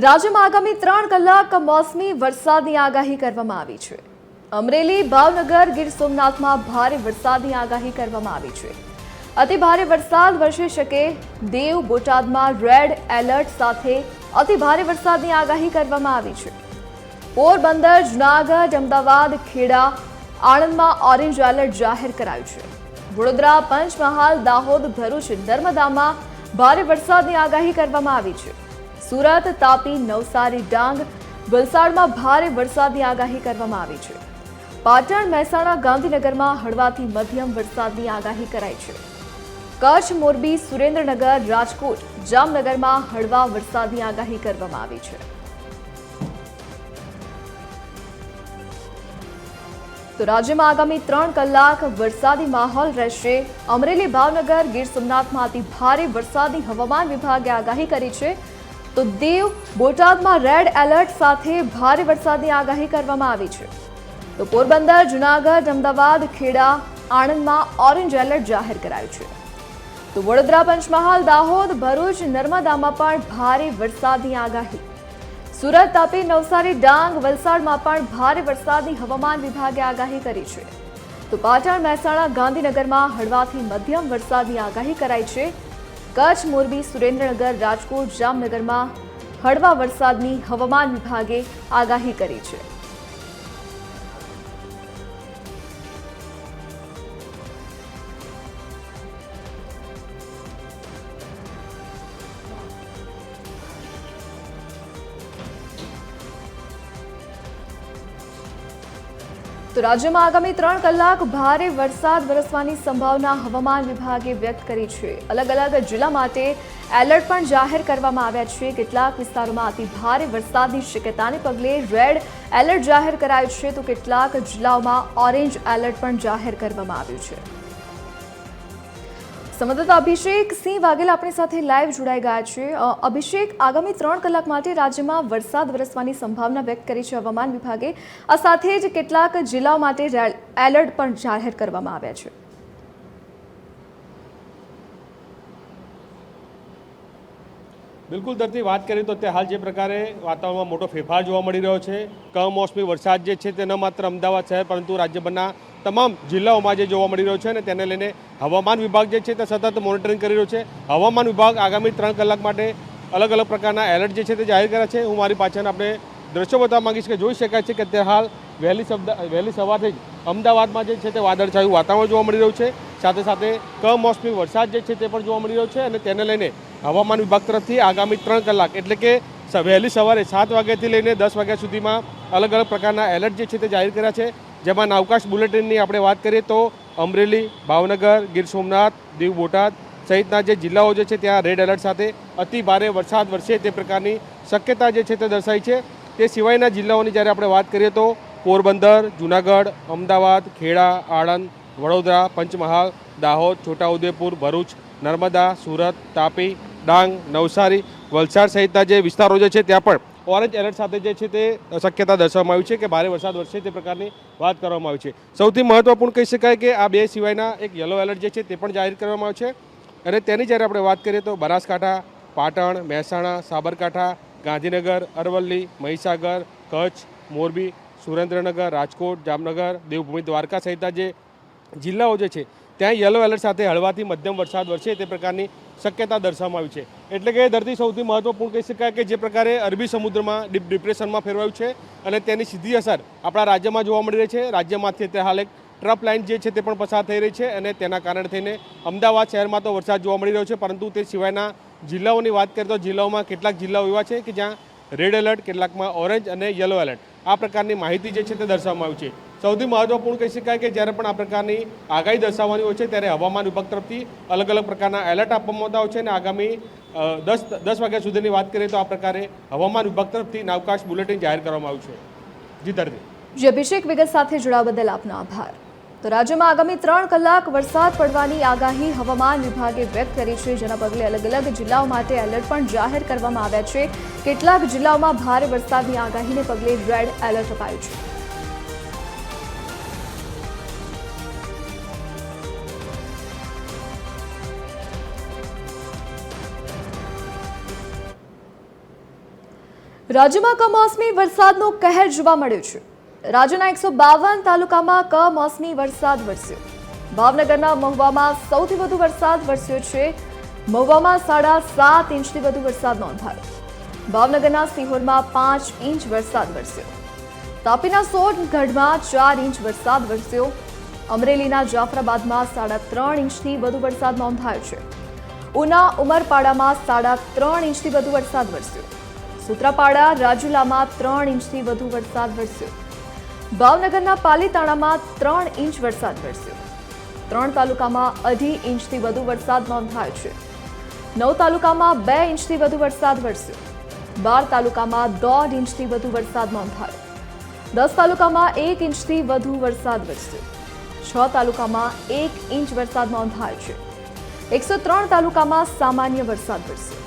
રાજ્યમાં આગામી 3 કલાક કમોસમી વરસાદની આગાહી કરવામાં આવી છે। અમરેલી, ભાવનગર, ગીર સોમનાથમાં ભારે વરસાદની આગાહી કરવામાં આવી છે। અતિ ભારે વરસાદ વરસી શકે। દેવ, બોટાદમાં રેડ એલર્ટ સાથે અતિ ભારે વરસાદની આગાહી કરવામાં આવી છે। પોરબંદર, જૂનાગઢ, અમદાવાદ, ખેડા, આણંદમાં ઓરેન્જ એલર્ટ જાહેર કરાયું છે। વડોદરા, પંચમહાલ, દાહોદ, ભરૂચ, નર્મદામાં ભારે વરસાદની આગાહી કરવામાં આવી છે। સુરત, તાપી, નવસારી, ડાંગ, વલસાડમાં ભારે વરસાદની આગાહી કરવામાં આવી છે। પાટણ, મહેસાણા, ગાંધીનગરમાં હળવાથી મધ્યમ વરસાદની આગાહી કરાઈ છે। કચ્છ, મોરબી, સુરેન્દ્રનગર, રાજકોટ, જામનગરમાં હળવા વરસાદની આગાહી કરવામાં આવી છે। તો રાજ્યમાં આગામી 3 કલાક વરસાદી માહોલ રહેશે। અમરેલી, ભાવનગર, ગીર સોમનાથમાં અતિ ભારે વરસાદની હવામાન વિભાગે આગાહી કરી છે। તો દેવ, બોટાદમાં રેડ એલર્ટ સાથે ભારે વરસાદની આગાહી કરવામાં આવી છે। તો પોરબંદર, જૂનાગઢ, અમદાવાદ, ખેડા, આણંદમાં ઓરેન્જ એલર્ટ જાહેર કરાયું છે। તો વડોદરા, પંચમહાલ, દાહોદ, ભરૂચ, નર્મદામાં પણ ભારે વરસાદની આગાહી। સુરત, તાપી, નવસારી, ડાંગ, વલસાડમાં પણ ભારે વરસાદની હવામાન વિભાગે આગાહી કરી છે। તો પાટણ, મહેસાણા, ગાંધીનગરમાં હળવાથી મધ્યમ વરસાદની આગાહી કરાઈ છે। કચ્છ, મોરબી, સુરેન્દ્રનગર, રાજકોટ, જામનગરમાં હળવા વરસાદની હવામાન વિભાગે આગાહી કરી છે। તો રાજ્યમાં આગામી 3 કલાક ભારે વરસાદ વરસવાની સંભાવના હવામાન વિભાગે વ્યક્ત કરી છે। અલગ અલગ જિલ્લા માટે એલર્ટ પણ જાહેર કરવામાં આવ્યા છે। કેટલાક વિસ્તારોમાં અતિ ભારે વરસાદની શક્યતાને પગલે રેડ એલર્ટ જાહેર કરાયું છે, તો કેટલાક જિલ્લાઓમાં ઓરેન્જ એલર્ટ પણ જાહેર કરવામાં આવ્યું છે। સંવાદદાતા અભિષેક સિંહ વાઘેલા આપણી સાથે લાઈવ જોડાઈ ગયા છે। અભિષેક, આગામી 3 કલાક માટે રાજ્યમાં વરસાદ વરસવાની સંભાવના વ્યક્ત કરી છે હવામાન વિભાગે। આ સાથે જ કેટલાક જિલ્લાઓ માટે રેડ એલર્ટ પણ જાહેર કરવામાં આવ્યા છે। બિલકુલ ધરતી, વાત કરીએ તો હાલ જે પ્રકારે વાતાવરણમાં મોટો ફેરફાર જોવા મળી રહ્યો છે। કમોસમી વરસાદ જે છે તે ન માત્ર અમદાવાદ શહેર પરંતુ રાજ્યભરના તમામ જિલ્લાઓમાં જે જોવા મળી રહ્યો છે અને તેને લઈને હવામાન વિભાગ જે છે તે સતત મોનિટરિંગ કરી રહ્યો છે। હવામાન વિભાગ આગામી 3 કલાક માટે અલગ અલગ પ્રકારના એલર્ટ જે છે તે જાહેર કર્યા છે। હું મારી પાછળ આપણે દ્રશ્યો બતાવવા માંગીશ કે જોઈ શકાય છે કે અત્યારે હાલ વહેલી સવારથી જ અમદાવાદમાં જે છે તે વાદળછાયું વાતાવરણ જોવા મળી રહ્યું છે। સાથે સાથે કમોસમી વરસાદ જે છે તે પણ જોવા મળી રહ્યો છે અને તેને લઈને હવામાન વિભાગ તરફથી આગામી 3 કલાક એટલે કે વહેલી સવારે 7 વાગ્યાથી લઈને 10 વાગ્યા સુધીમાં અલગ અલગ પ્રકારના એલર્ટ જે છે તે જાહેર કર્યા છે। જેમાં અવકાશ બુલેટિનની આપણે વાત કરીએ તો અમરેલી, ભાવનગર, ગીર સોમનાથ, દીવ, બોટાદ સહિતના જે જિલ્લાઓ જે છે ત્યાં રેડ એલર્ટ સાથે અતિ ભારે વરસાદ વરસે તે પ્રકારની શક્યતા જે છે તે દર્શાવી છે। તે સિવાયના જિલ્લાઓની જ્યારે આપણે વાત કરીએ તો પોરબંદર, જૂનાગઢ, અમદાવાદ, ખેડા, આણંદ, વડોદરા, પંચમહાલ, દાહોદ, છોટાઉદેપુર, ભરૂચ, નર્મદા, સુરત, તાપી, ડાંગ, નવસારી, વલસાડ સહિતના જે વિસ્તારો જે છે ત્યાં પણ ઓરેન્જ એલર્ટ સાથે જે છે તે શક્યતા દર્શાવવામાં આવી છે કે ભારે વરસાદ વરસે તે પ્રકારની વાત કરવામાં આવી છે। સૌથી મહત્વપૂર્ણ કહી શકાય કે આ બે સિવાયના એક યલો એલર્ટ જે છે તે પણ જાહેર કરવામાં આવ્યું છે। અને તેની જ્યારે આપણે વાત કરીએ તો બનાસકાંઠા, પાટણ, મહેસાણા, સાબરકાંઠા, ગાંધીનગર, અરવલ્લી, મહીસાગર, કચ્છ, મોરબી, સુરેન્દ્રનગર, રાજકોટ, જામનગર, દેવભૂમિ, દ્વારકા સહિતના જે જિલ્લાઓ જે છે ત્યાં યલો એલર્ટ સાથે હળવાથી મધ્યમ વરસાદ વરસે તે પ્રકારની શક્યતા દર્શાવવામાં આવી છે। એટલે કે ધરતી સૌથી મહત્વપૂર્ણ કહી શકાય કે જે પ્રકારે અરબી સમુદ્રમાં ડીપ ડિપ્રેશનમાં ફેરવાયું છે અને તેની સીધી અસર આપણા રાજ્યમાં જોવા મળી રહી છે। રાજ્યમાંથી અત્યારે હાલ એક ટ્રફ લાઇન જે છે તે પણ પસાર થઈ રહી છે અને તેના કારણે થઈને અમદાવાદ શહેરમાં તો વરસાદ જોવા મળી રહ્યો છે, પરંતુ તે સિવાયના જિલ્લાઓની વાત કરીએ તો જિલ્લાઓમાં કેટલાક જિલ્લાઓ એવા છે કે જ્યાં રેડ એલર્ટ, કેટલાકમાં ઓરેન્જ અને યલો એલર્ટ આ પ્રકારની માહિતી જે છે તે દર્શાવવામાં આવી છે। સૌથી મહત્વપૂર્ણ કહી શકાય કે જ્યારે પણ આ પ્રકારની આગાહી દર્શાવવાની હોય છે ત્યારે હવામાન વિભાગ તરફથી અલગ અલગ પ્રકારના એલર્ટ આપવામાં આવતા હોય છે અને આગામી 10 વાગ્યા સુધીની વાત કરીએ તો આ પ્રકારે હવામાન વિભાગ તરફથી અવકાશ બુલેટિન જાહેર કરવામાં આવ્યું છે। જી ધરતી। જી અભિષેક, વિગત સાથે જોડાવા બદલ આપનો આભાર। તો રાજ્યમાં આગામી 3 કલાક વરસાદ પડવાની આગાહી હવામાન વિભાગે વ્યક્ત કરી છે, જેના પગલે અલગ અલગ જિલ્લાઓ માટે એલર્ટ પણ જાહેર કરવામાં આવ્યા છે। કેટલાક જિલ્લાઓમાં ભારે વરસાદની આગાહીને પગલે રેડ એલર્ટ અપાયું છે। રાજ્યમાં કમોસમી વરસાદનો કહેર જોવા મળ્યો છે. રાજ્યના 152 તાલુકામાં કમોસમી વરસાદ વરસ્યો. ભાવનગરના મહુવામાં સૌથી વધુ વરસાદ વરસ્યો છે. મહુવામાં 7.5 ઇંચથી વધુ વરસાદ નોંધાયો. ભાવનગરના સિહોરમાં 5 ઇંચ વરસાદ વરસ્યો. તાપીના સોનગઢમાં 4 ઇંચ વરસાદ વરસ્યો. અમરેલીના જાફરાબાદમાં 3.5 ઇંચથી વધુ વરસાદ નોંધાયો છે. ઉના ઉમરપાડામાં 3.5 ઇંચથી વધુ વરસાદ વરસ્યો. સૂત્રાપાડા રાજુલામાં 3 ઇંચથી વધુ વરસાદ વરસ્યો. ભાવનગરના પાલીતાણામાં 3 ઇંચ વરસાદ વરસ્યો. 3 તાલુકામાં 2.5 ઇંચથી વધુ વરસાદ નોંધાયો છે. 9 તાલુકામાં 2 ઇંચથી વધુ વરસાદ વરસ્યો. 12 તાલુકામાં 1.5 ઇંચથી વધુ વરસાદ નોંધાયો. 10 તાલુકામાં 1 ઇંચથી વધુ વરસાદ વરસ્યો. 6 તાલુકામાં 1 ઇંચ વરસાદ નોંધાયો છે. 103 તાલુકામાં સામાન્ય વરસાદ વરસ્યો.